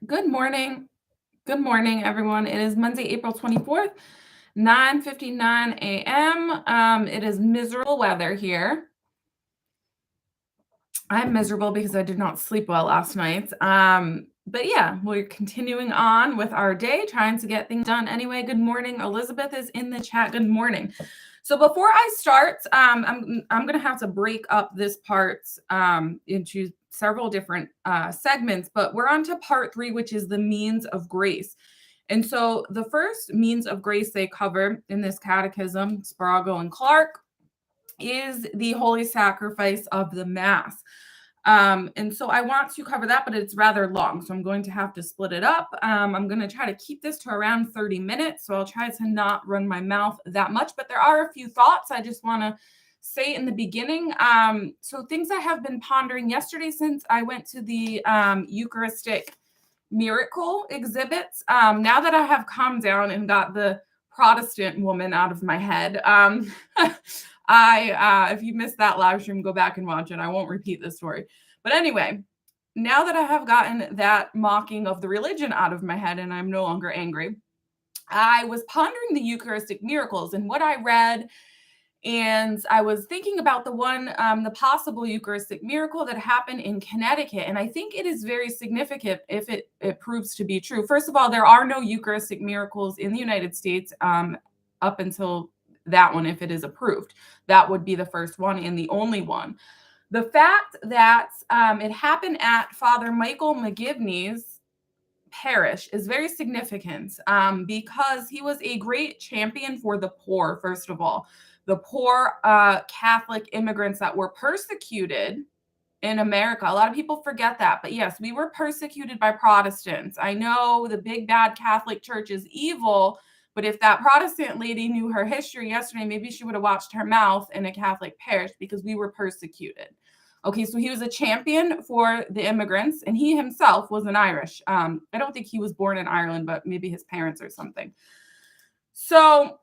Good morning. Good morning, everyone. It is Monday, April 24th, 9:59 a.m. It is miserable weather here. I'm miserable because I did not sleep well last night. But yeah, we're continuing on with our day, trying to get things done anyway. Good morning. Elizabeth is in the chat. Good morning. So before I start, I'm gonna have to break up this part into several different segments, but we're on to part 3, which is the means of grace. And so the first means of grace they cover in this catechism, Spirago and Clarke, is the holy sacrifice of the Mass. And so I want to cover that, but it's rather long. So I'm going to have to split it up. I'm going to try to keep this to around 30 minutes. So I'll try to not run my mouth that much, but there are a few thoughts I just want to say in the beginning. So things I have been pondering yesterday since I went to the Eucharistic miracle exhibits. Now that I have calmed down and got the Protestant woman out of my head, if you missed that live stream, go back and watch it. I won't repeat the story. But anyway, now that I have gotten that mocking of the religion out of my head and I'm no longer angry, I was pondering the Eucharistic miracles and what I read. And I was thinking about the possible Eucharistic miracle that happened in Connecticut. And I think it is very significant if it proves to be true. First of all, there are no Eucharistic miracles in the United States up until that one, if it is approved. That would be the first one and the only one. The fact that it happened at Father Michael McGivney's parish is very significant because he was a great champion for the poor, first of all. The poor Catholic immigrants that were persecuted in America. A lot of people forget that. But yes, we were persecuted by Protestants. I know the big bad Catholic Church is evil, but if that Protestant lady knew her history yesterday, maybe she would have watched her mouth in a Catholic parish because we were persecuted. Okay, so he was a champion for the immigrants, and he himself was an Irish. I don't think he was born in Ireland, but maybe his parents or something. So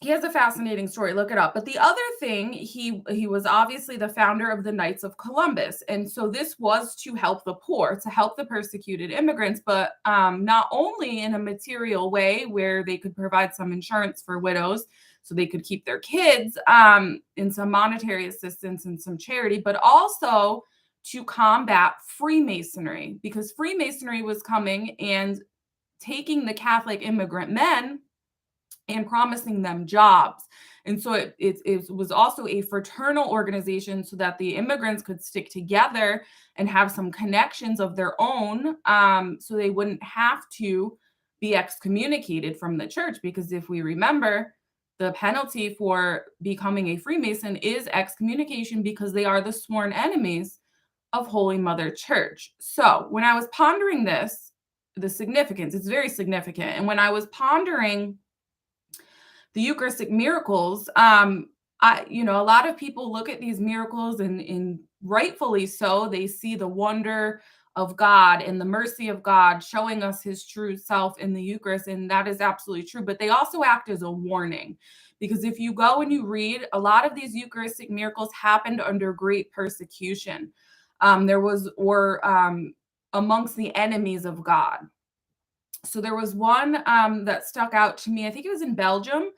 he has a fascinating story. Look it up. But the other thing, he was obviously the founder of the Knights of Columbus, and so this was to help the poor, to help the persecuted immigrants, but not only in a material way where they could provide some insurance for widows so they could keep their kids, and some monetary assistance and some charity, but also to combat Freemasonry, because Freemasonry was coming and taking the Catholic immigrant men and promising them jobs. And so it was also a fraternal organization so that the immigrants could stick together and have some connections of their own, so they wouldn't have to be excommunicated from the church. Because if we remember, the penalty for becoming a Freemason is excommunication because they are the sworn enemies of Holy Mother Church. So when I was pondering this, the significance, it's very significant. And when I was pondering the Eucharistic miracles, a lot of people look at these miracles and rightfully so, they see the wonder of God and the mercy of God showing us his true self in the Eucharist. And that is absolutely true. But they also act as a warning, because if you go and you read, a lot of these Eucharistic miracles happened under great persecution. Amongst the enemies of God. So there was one that stuck out to me. I think it was in Belgium,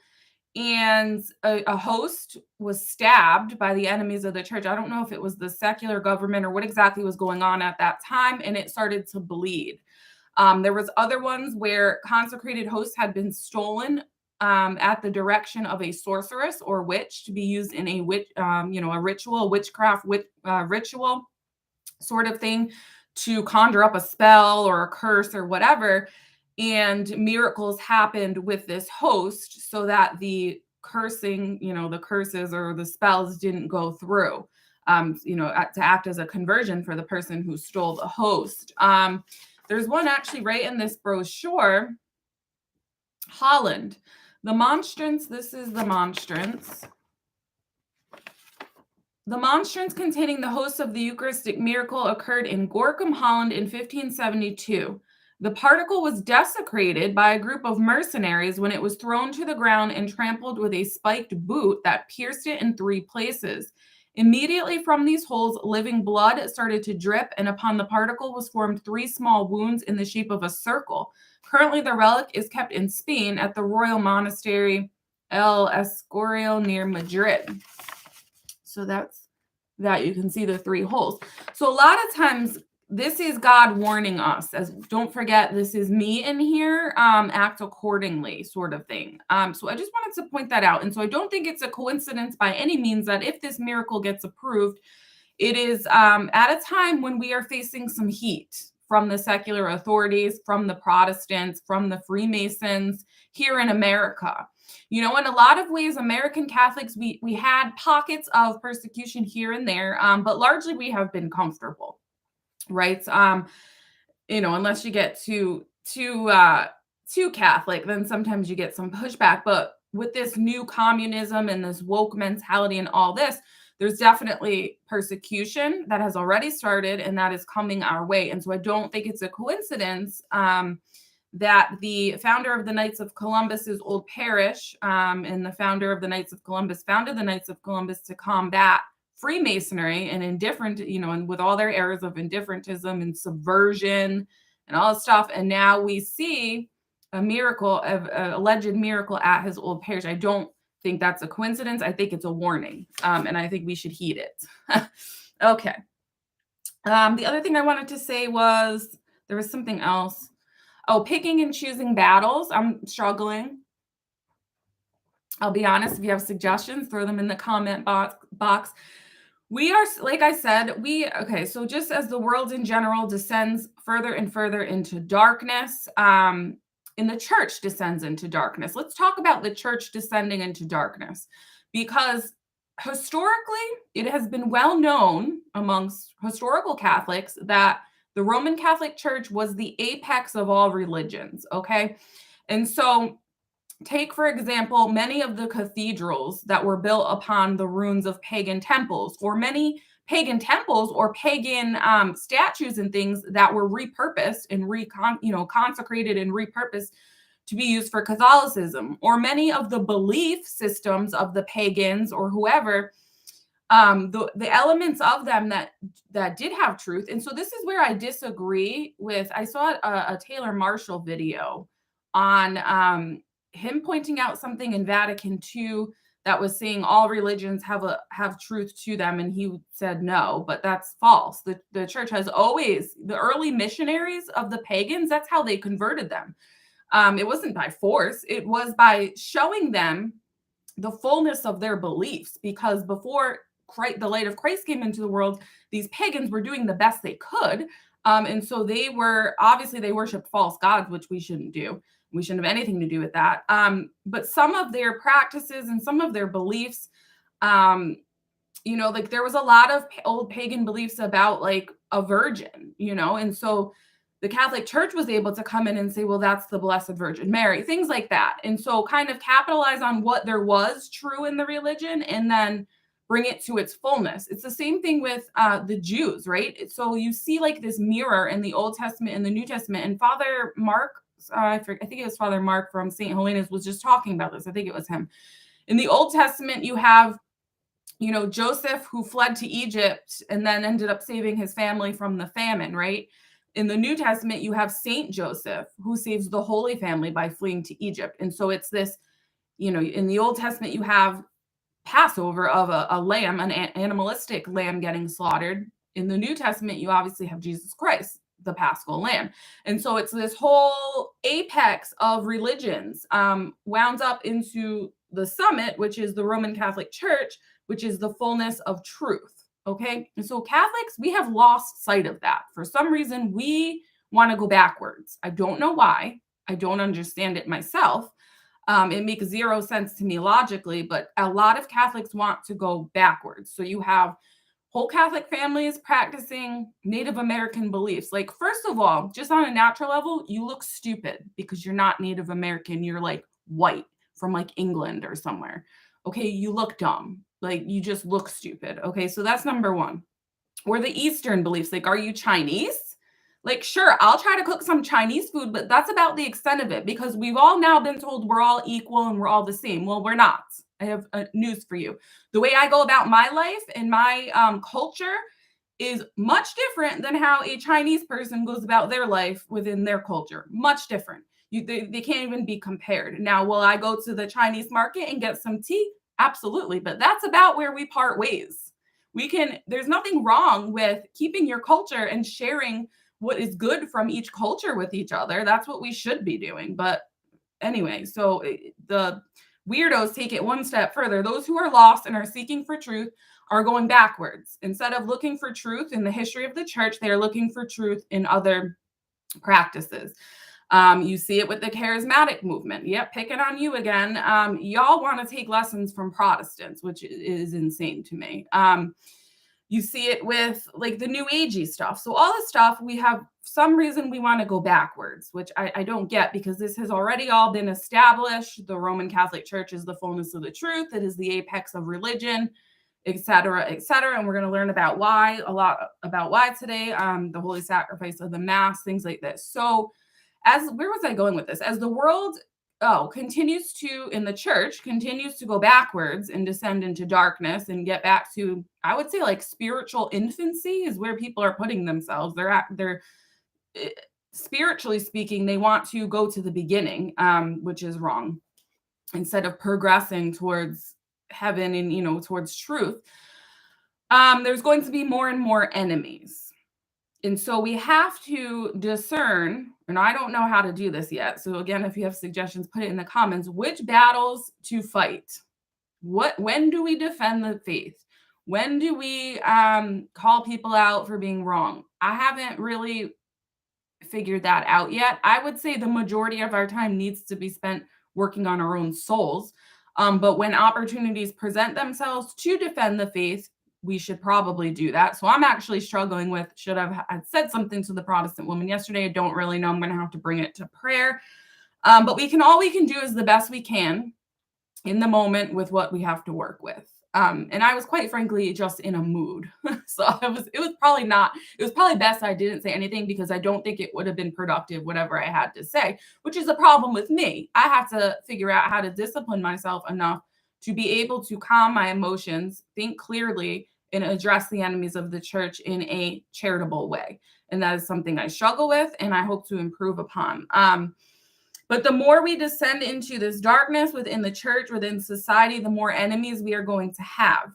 and a host was stabbed by the enemies of the church. I don't know if it was the secular government or what exactly was going on at that time, and it started to bleed. There was other ones where consecrated hosts had been stolen at the direction of a sorceress or witch to be used in a witchcraft ritual sort of thing to conjure up a spell or a curse or whatever. And miracles happened with this host so that the cursing, the curses or the spells didn't go through, to act as a conversion for the person who stole the host. There's one actually right in this brochure, Holland. The monstrance, this is the monstrance. The monstrance containing the host of the Eucharistic miracle occurred in Gorkum, Holland in 1572. The particle was desecrated by a group of mercenaries when it was thrown to the ground and trampled with a spiked boot that pierced it in 3 places. Immediately from these holes, living blood started to drip, and upon the particle was formed three small wounds in the shape of a circle. Currently, the relic is kept in Spain at the Royal Monastery El Escorial near Madrid. So that's that. You can see the three holes. So a lot of times this is God warning us, as don't forget, this is me in here, act accordingly sort of thing. So I just wanted to point that out. And so I don't think it's a coincidence by any means that if this miracle gets approved, it is at a time when we are facing some heat from the secular authorities, from the Protestants, from the Freemasons here in America. You know, in a lot of ways, American Catholics, we had pockets of persecution here and there, but largely we have been comfortable, right? You know, unless you get too Catholic, then sometimes you get some pushback. But with this new communism and this woke mentality and all this, there's definitely persecution that has already started and that is coming our way. And so I don't think it's a coincidence that the founder of the Knights of Columbus's old parish and the founder of the Knights of Columbus founded the Knights of Columbus to combat Freemasonry and indifferent, you know, and with all their errors of indifferentism and subversion and all this stuff. And now we see a miracle, of alleged miracle at his old parish. I don't think that's a coincidence. I think it's a warning, and I think we should heed it. Okay. The other thing I wanted to say was there was something else. Oh, picking and choosing battles. I'm struggling. I'll be honest. If you have suggestions, throw them in the comment box. We are, like I said, okay, so just as the world in general descends further and further into darkness, and the church descends into darkness. Let's talk about the church descending into darkness, because historically, it has been well known amongst historical Catholics that the Roman Catholic Church was the apex of all religions, okay? And so take, for example, many of the cathedrals that were built upon the ruins of pagan temples, or many pagan temples or pagan statues and things that were repurposed and consecrated and repurposed to be used for Catholicism, or many of the belief systems of the pagans or whoever, the elements of them that did have truth. And so this is where I disagree with. I saw a Taylor Marshall video on him pointing out something in Vatican II that was saying all religions have truth to them, and he said no, but that's false. The church has always, the early missionaries of the pagans, that's how they converted them. It wasn't by force, it was by showing them the fullness of their beliefs, because before the light of Christ came into the world, these pagans were doing the best they could. And so they worshiped false gods, which we shouldn't do. We shouldn't have anything to do with that. But some of their practices and some of their beliefs, like there was a lot of old pagan beliefs about like a virgin, and so the Catholic Church was able to come in and say, well, that's the Blessed Virgin Mary, things like that. And so kind of capitalize on what there was true in the religion and then bring it to its fullness. It's the same thing with the Jews, right? So you see like this mirror in the Old Testament and the New Testament. And Father Mark, I think it was Father Mark from St. Helena's was just talking about this. I think it was him. In the Old Testament, you have, Joseph, who fled to Egypt and then ended up saving his family from the famine, right? In the New Testament, you have Saint Joseph, who saves the Holy Family by fleeing to Egypt. And so it's this, in the Old Testament, you have Passover of a lamb, an animalistic lamb getting slaughtered. In the New Testament, you obviously have Jesus Christ, the Paschal Lamb. And so it's this whole apex of religions wound up into the summit, which is the Roman Catholic Church, which is the fullness of truth. Okay. And so Catholics, we have lost sight of that. For some reason, we want to go backwards. I don't know why. I don't understand it myself. It makes zero sense to me logically, but a lot of Catholics want to go backwards. So you have whole Catholic families practicing Native American beliefs. Like, first of all, just on a natural level, you look stupid because you're not Native American. You're like white from like England or somewhere. Okay, you look dumb. Like, you just look stupid. Okay, so that's number one. Or the Eastern beliefs, like, are you Chinese? Like, sure, I'll try to cook some Chinese food, but that's about the extent of it, because we've all now been told we're all equal and we're all the same. Well, we're not. I have news for you. The way I go about my life and my culture is much different than how a Chinese person goes about their life within their culture. Much different. They can't even be compared. Now, will I go to the Chinese market and get some tea? Absolutely. But that's about where we part ways. There's nothing wrong with keeping your culture and sharing what is good from each culture with each other. That's what we should be doing. But anyway, so the weirdos take it one step further. Those who are lost and are seeking for truth are going backwards. Instead of looking for truth in the history of the church, they are looking for truth in other practices. You see it with the charismatic movement. Yep, picking on you again. Y'all want to take lessons from Protestants, which is insane to me. You see it with like the new agey stuff. So all this stuff, we have some reason we want to go backwards, which I don't get, because this has already all been established. The Roman Catholic Church is the fullness of the truth. It is the apex of religion, et cetera, et cetera. And we're going to learn about a lot about why today, the holy sacrifice of the Mass, things like this. So where was I going with this? As the world continues to, in the church, continues to go backwards and descend into darkness and get back to, I would say, like spiritual infancy is where people are putting themselves. They're spiritually speaking, they want to go to the beginning, which is wrong. Instead of progressing towards heaven and, towards truth, there's going to be more and more enemies. And so we have to discern, and I don't know how to do this yet. So again, if you have suggestions, put it in the comments, which battles to fight. When do we defend the faith? When do we call people out for being wrong? I haven't really figured that out yet. I would say the majority of our time needs to be spent working on our own souls. But when opportunities present themselves to defend the faith, we should probably do that. So I'm actually struggling with, should I said something to the Protestant woman yesterday? I don't really know. I'm going to have to bring it to prayer. But all we can do is the best we can in the moment with what we have to work with. And I was quite frankly just in a mood. So it was probably best I didn't say anything, because I don't think it would have been productive, whatever I had to say, which is a problem with me. I have to figure out how to discipline myself enough to be able to calm my emotions, think clearly, and address the enemies of the church in a charitable way. And that is something I struggle with and I hope to improve upon. But the more we descend into this darkness within the church, within society, the more enemies we are going to have.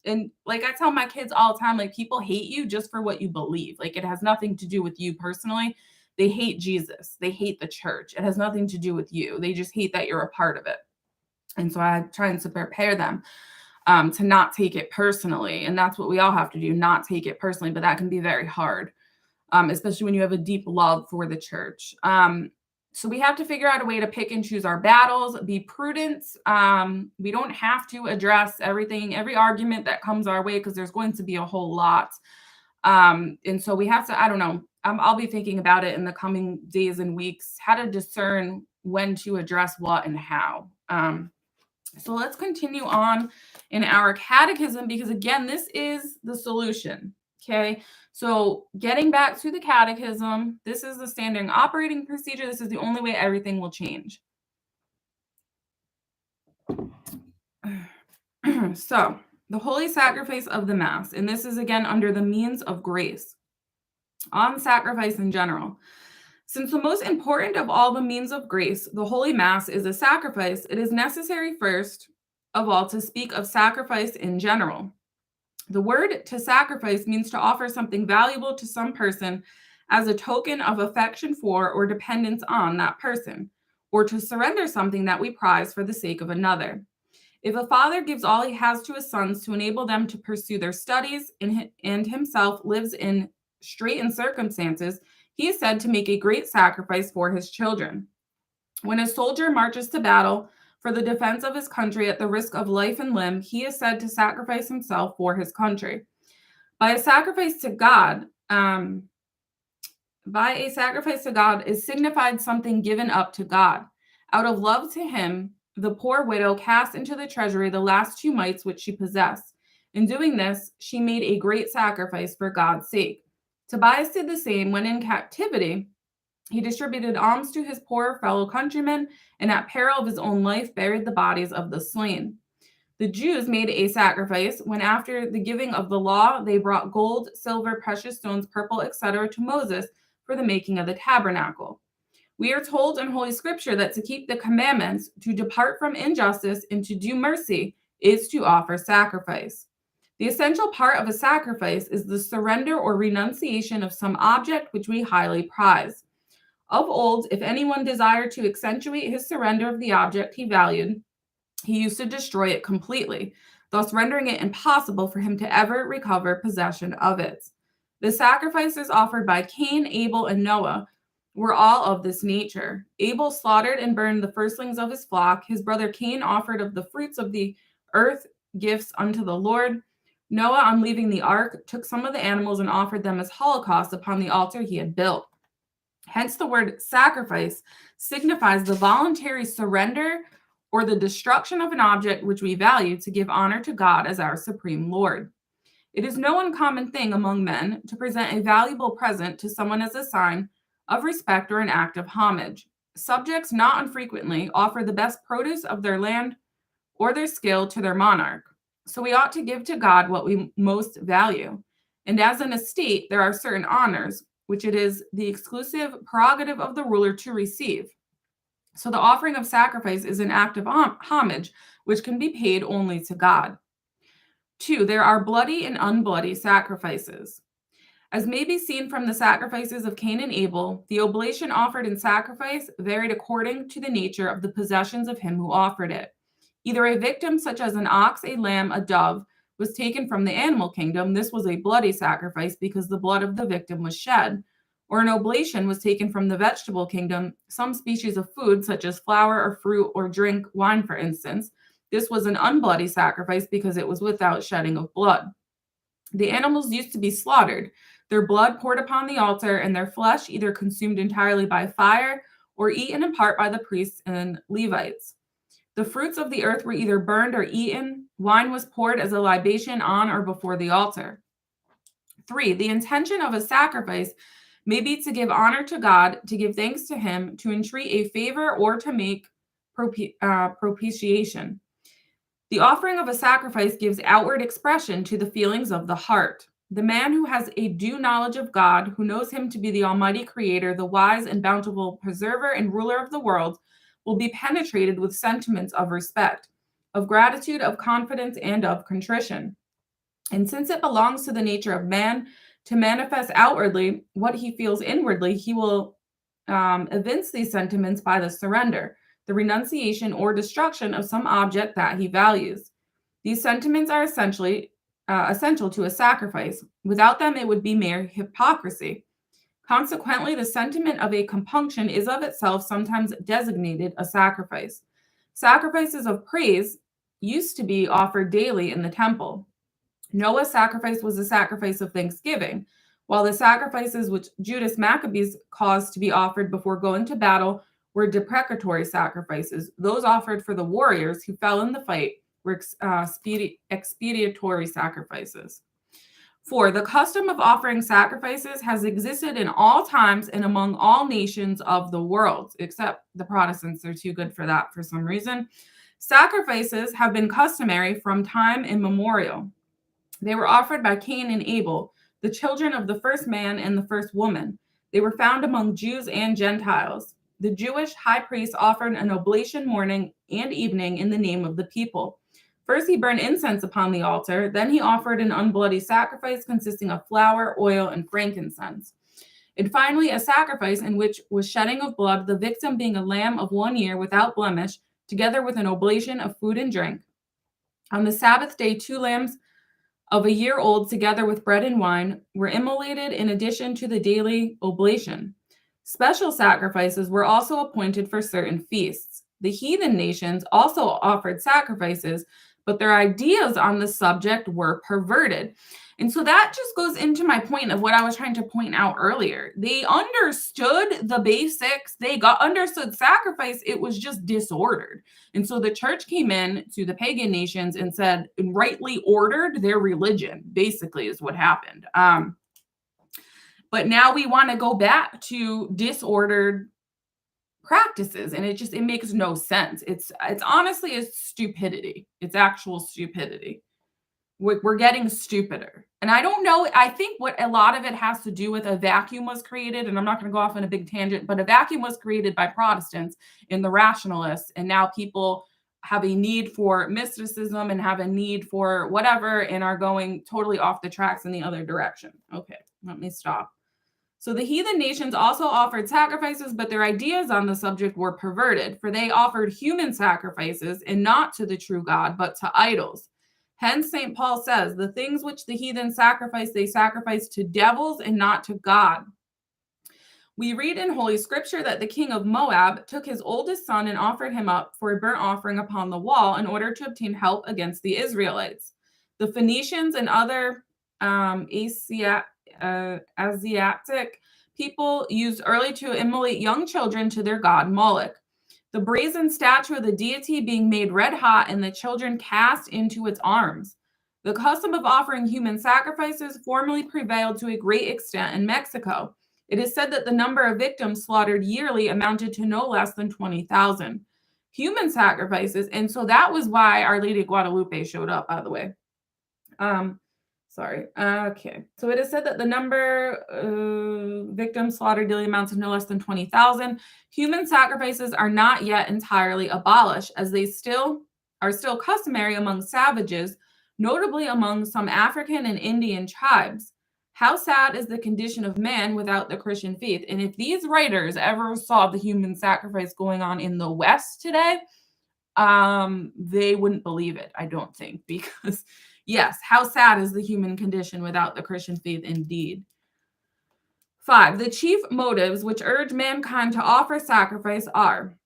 And like I tell my kids all the time, like, people hate you just for what you believe. Like, it has nothing to do with you personally. They hate Jesus. They hate the church. It has nothing to do with you. They just hate that you're a part of it. And so I try to prepare them to not take it personally. And that's what we all have to do, not take it personally. But that can be very hard, especially when you have a deep love for the church. So we have to figure out a way to pick and choose our battles, be prudent. We don't have to address every argument that comes our way, because there's going to be a whole lot. And so we have to, I don't know, I'll be thinking about it in the coming days and weeks, how to discern when to address what and how. So let's continue on in our catechism, because again, this is the solution. Okay. So getting back to the catechism, this is the standard operating procedure. This is the only way everything will change. So the holy sacrifice of the Mass, and this is again under the means of grace on sacrifice in general. Since the most important of all the means of grace, the Holy Mass, is a sacrifice, it is necessary first of all to speak of sacrifice in general. The word to sacrifice means to offer something valuable to some person as a token of affection for or dependence on that person, or to surrender something that we prize for the sake of another. If a father gives all he has to his sons to enable them to pursue their studies and himself lives in straitened circumstances, he is said to make a great sacrifice for his children. When a soldier marches to battle for the defense of his country at the risk of life and limb, he is said to sacrifice himself for his country. By a sacrifice to God is signified something given up to God. Out of love to him, the poor widow cast into the treasury the last 2 mites which she possessed. In doing this, she made a great sacrifice for God's sake. Tobias did the same when in captivity. He distributed alms to his poor fellow countrymen, and at peril of his own life buried the bodies of the slain. The Jews made a sacrifice when, after the giving of the law, they brought gold, silver, precious stones, purple, etc., to Moses for the making of the tabernacle. We are told in Holy Scripture that to keep the commandments, to depart from injustice, and to do mercy is to offer sacrifice. The essential part of a sacrifice is the surrender or renunciation of some object which we highly prize. Of old, if anyone desired to accentuate his surrender of the object he valued, he used to destroy it completely, thus rendering it impossible for him to ever recover possession of it. The sacrifices offered by Cain, Abel, and Noah were all of this nature. Abel slaughtered and burned the firstlings of his flock. His brother Cain offered of the fruits of the earth gifts unto the Lord. Noah, on leaving the ark, took some of the animals and offered them as holocaust upon the altar he had built. Hence, the word sacrifice signifies the voluntary surrender or the destruction of an object which we value to give honor to God as our supreme Lord. It is no uncommon thing among men to present a valuable present to someone as a sign of respect or an act of homage. Subjects not unfrequently offer the best produce of their land or their skill to their monarch. So we ought to give to God what we most value. And as an estate, there are certain honors, which it is the exclusive prerogative of the ruler to receive. So the offering of sacrifice is an act of homage, which can be paid only to God. 2, there are bloody and unbloody sacrifices. As may be seen from the sacrifices of Cain and Abel, the oblation offered in sacrifice varied according to the nature of the possessions of him who offered it. Either a victim such as an ox, a lamb, a dove, was taken from the animal kingdom. This was a bloody sacrifice because the blood of the victim was shed. Or an oblation was taken from the vegetable kingdom, some species of food such as flour or fruit or drink, wine for instance. This was an unbloody sacrifice because it was without shedding of blood. The animals used to be slaughtered, their blood poured upon the altar, and their flesh either consumed entirely by fire or eaten in part by the priests and Levites. The fruits of the earth were either burned or eaten. Wine was poured as a libation on or before the altar. 3, the intention of a sacrifice may be to give honor to God, to give thanks to him, to entreat a favor, or to make propitiation. The offering of a sacrifice gives outward expression to the feelings of the heart. The man who has a due knowledge of God, who knows him to be the Almighty Creator, the wise and bountiful preserver and ruler of the world, will be penetrated with sentiments of respect, of gratitude, of confidence, and of contrition. And since it belongs to the nature of man to manifest outwardly what he feels inwardly, he will evince these sentiments by the surrender, the renunciation, or destruction of some object that he values. These sentiments are essential to a sacrifice. Without them, it would be mere hypocrisy. Consequently, the sentiment of a compunction is of itself sometimes designated a sacrifice. Sacrifices of praise used to be offered daily in the temple. Noah's sacrifice was a sacrifice of thanksgiving, while the sacrifices which Judas Maccabees caused to be offered before going to battle were deprecatory sacrifices. Those offered for the warriors who fell in the fight were expiatory sacrifices. 4, the custom of offering sacrifices has existed in all times and among all nations of the world, except the Protestants are too good for that for some reason. Sacrifices have been customary from time immemorial. They were offered by Cain and Abel, the children of the first man and the first woman. They were found among Jews and Gentiles. The Jewish high priest offered an oblation morning and evening in the name of the people. First, he burned incense upon the altar. Then he offered an unbloody sacrifice consisting of flour, oil, and frankincense. And finally, a sacrifice in which was shedding of blood, the victim being a lamb of 1 year without blemish, together with an oblation of food and drink. On the Sabbath day, 2 lambs of a year old, together with bread and wine, were immolated in addition to the daily oblation. Special sacrifices were also appointed for certain feasts. The heathen nations also offered sacrifices, but their ideas on the subject were perverted. And so that just goes into my point of what I was trying to point out earlier. They understood the basics. They understood sacrifice. It was just disordered. And so the church came in to the pagan nations and said, and rightly ordered their religion, basically is what happened. But now we want to go back to disordered practices, and it makes no sense. It's honestly a stupidity. It's actual stupidity. We're getting stupider. And I don't know, I think what a lot of it has to do with a vacuum was created, and I'm not going to go off on a big tangent, but a vacuum was created by Protestants in the rationalists, and now people have a need for mysticism and have a need for whatever and are going totally off the tracks in the other direction. Okay, let me stop. So the heathen nations also offered sacrifices, but their ideas on the subject were perverted, for they offered human sacrifices and not to the true God, but to idols. Hence, St. Paul says, the things which the heathen sacrifice, they sacrifice to devils and not to God. We read in Holy Scripture that the king of Moab took his oldest son and offered him up for a burnt offering upon the wall in order to obtain help against the Israelites. The Phoenicians and other Asiatic people used early to immolate young children to their god Moloch. The brazen statue of the deity being made red hot and the children cast into its arms. The custom of offering human sacrifices formerly prevailed to a great extent in Mexico. It is said that the number of victims slaughtered yearly amounted to no less than 20,000. Human sacrifices, and so that was why Our Lady of Guadalupe showed up, by the way. Okay. So it is said that the number of victims slaughtered daily amounts of no less than 20,000. Human sacrifices are not yet entirely abolished, as they are still customary among savages, notably among some African and Indian tribes. How sad is the condition of man without the Christian faith? And if these writers ever saw the human sacrifice going on in the West today, they wouldn't believe it, I don't think, because yes, how sad is the human condition without the Christian faith indeed. 5. The chief motives which urge mankind to offer sacrifice are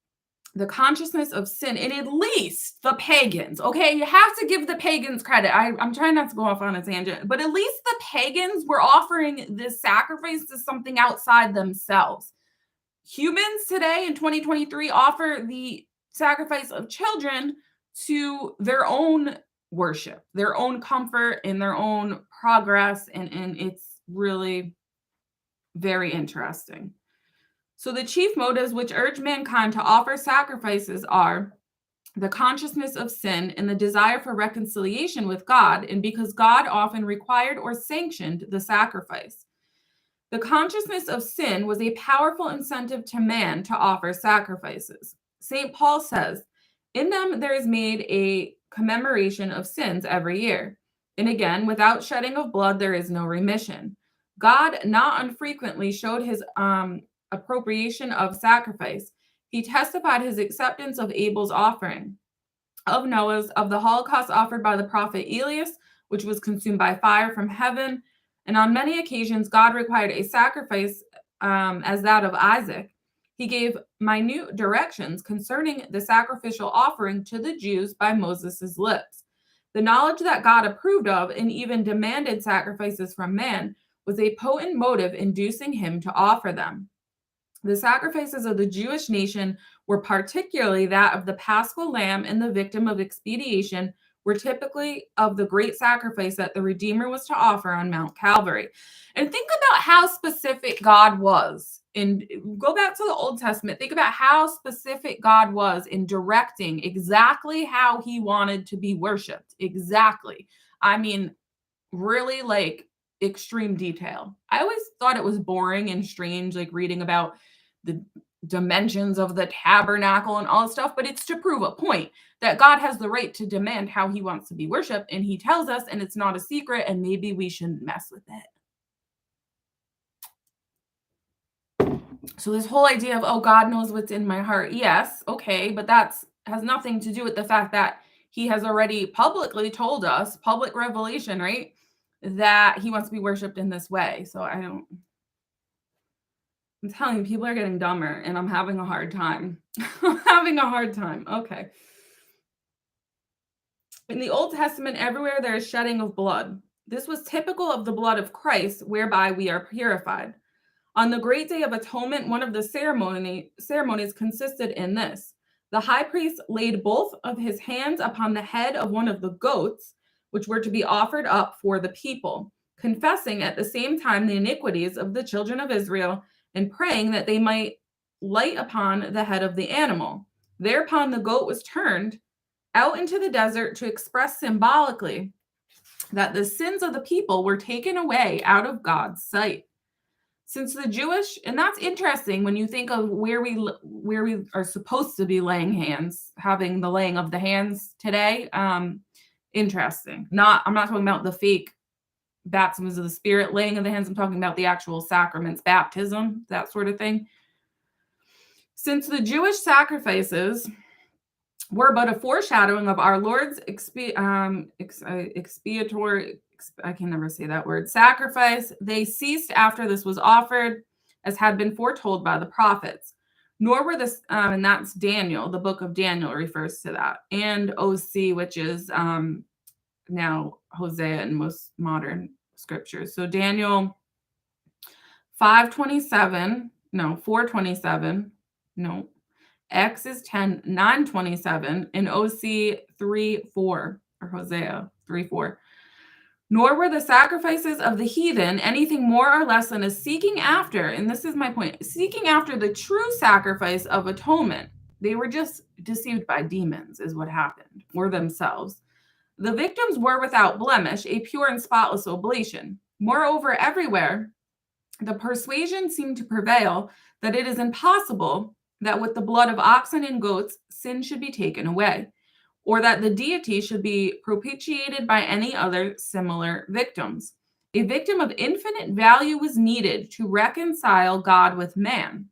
the consciousness of sin, and at least the pagans, okay? You have to give the pagans credit. I'm trying not to go off on a tangent, but at least the pagans were offering this sacrifice to something outside themselves. Humans today in 2023 offer the sacrifice of children to their own worship, their own comfort, and their own progress, and it's really very interesting. So the chief motives which urge mankind to offer sacrifices are the consciousness of sin and the desire for reconciliation with God, and because God often required or sanctioned the sacrifice. The consciousness of sin was a powerful incentive to man to offer sacrifices. St. Paul says, in them there is made a commemoration of sins every year. And again, without shedding of blood, there is no remission. God not unfrequently showed his appropriation of sacrifice. He testified his acceptance of Abel's offering, of Noah's, of the holocaust offered by the prophet Elias, which was consumed by fire from heaven. And on many occasions, God required a sacrifice as that of Isaac. He gave minute directions concerning the sacrificial offering to the Jews by Moses' lips. The knowledge that God approved of and even demanded sacrifices from man was a potent motive inducing him to offer them. The sacrifices of the Jewish nation were particularly that of the Paschal lamb and the victim of expiation were typically of the great sacrifice that the Redeemer was to offer on Mount Calvary. And think about how specific God was. And go back to the Old Testament. Think about how specific God was in directing exactly how he wanted to be worshiped. Exactly. I mean, really like extreme detail. I always thought it was boring and strange, like reading about the dimensions of the tabernacle and all this stuff, but it's to prove a point that God has the right to demand how he wants to be worshiped, and he tells us, and it's not a secret, and maybe we shouldn't mess with it. So this whole idea of, oh, God knows what's in my heart. Yes, okay, but that's has nothing to do with the fact that he has already publicly told us, public revelation, right, that he wants to be worshipped in this way. So I'm telling you, people are getting dumber, and I'm having a hard time. I'm having a hard time. Okay. In the Old Testament, everywhere there is shedding of blood. This was typical of the blood of Christ, whereby we are purified. On the great day of atonement, one of the ceremonies consisted in this. The high priest laid both of his hands upon the head of one of the goats, which were to be offered up for the people, confessing at the same time the iniquities of the children of Israel and praying that they might light upon the head of the animal. Thereupon the goat was turned out into the desert to express symbolically that the sins of the people were taken away out of God's sight. Since the Jewish, and that's interesting when you think of where we are supposed to be laying hands, having the laying of the hands today. Interesting. I'm not talking about the fake baptisms of the Spirit, laying of the hands. I'm talking about the actual sacraments, baptism, that sort of thing. Since the Jewish sacrifices were but a foreshadowing of our Lord's expiatory, I can never say that word, sacrifice, they ceased after this was offered, as had been foretold by the prophets. Nor were this, and that's Daniel, the book of Daniel refers to that, and OC, which is now Hosea in most modern scriptures. So Daniel 4:27, X is 10, 9:27, and OC 3:4, or Hosea 3:4. Nor were the sacrifices of the heathen anything more or less than a seeking after, and this is my point, seeking after the true sacrifice of atonement. They were just deceived by demons, is what happened, or themselves. The victims were without blemish, a pure and spotless oblation. Moreover, everywhere, the persuasion seemed to prevail that it is impossible that with the blood of oxen and goats, sin should be taken away, or that the deity should be propitiated by any other similar victims. A victim of infinite value was needed to reconcile God with man.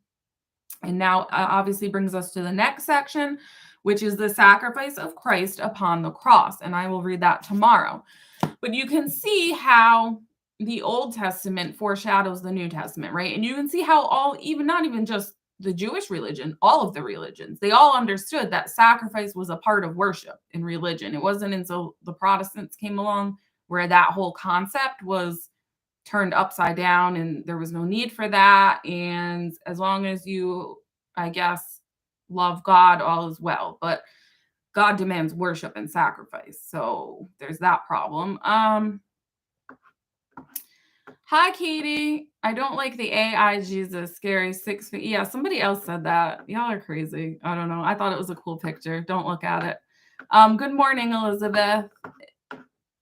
And now obviously brings us to the next section, which is the sacrifice of Christ upon the cross. And I will read that tomorrow. But you can see how the Old Testament foreshadows the New Testament, right? And you can see how not even just the Jewish religion, all of the religions, they all understood that sacrifice was a part of worship in religion. It wasn't until the Protestants came along where that whole concept was turned upside down and there was no need for that. And as long as you, I guess, love God, all is well. But God demands worship and sacrifice. So there's that problem. Hi, Katie. I don't like the AI Jesus, scary 6 feet. Yeah, somebody else said that. Y'all are crazy. I don't know. I thought it was a cool picture. Don't look at it. Good morning, Elizabeth.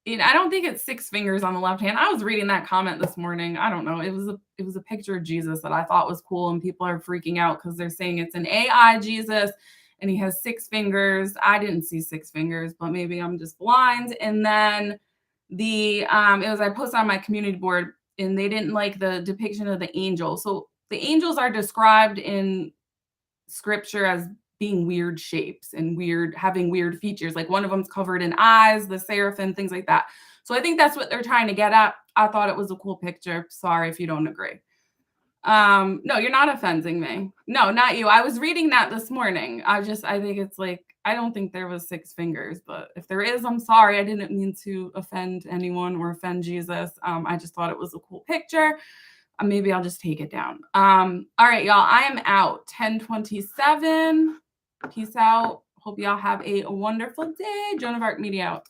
I don't think it's 6 fingers on the left hand. I was reading that comment this morning. I don't know. It was a picture of Jesus that I thought was cool, and people are freaking out because they're saying it's an AI Jesus and he has 6 fingers. I didn't see 6 fingers, but maybe I'm just blind. And then I posted on my community board, and they didn't like the depiction of the angel. So the angels are described in scripture as being weird shapes and having weird features. Like one of them's covered in eyes, the seraphim, things like that. So I think that's what they're trying to get at. I thought it was a cool picture. Sorry if you don't agree. No, you're not offending me. No, not you. I was reading that this morning. I think it's like, I don't think there was 6 fingers, but if there is, I'm sorry. I didn't mean to offend anyone or offend Jesus. I just thought it was a cool picture. Maybe I'll just take it down. All right, y'all, I am out. 10:27. Peace out. Hope y'all have a wonderful day. Joan of Arc Media out.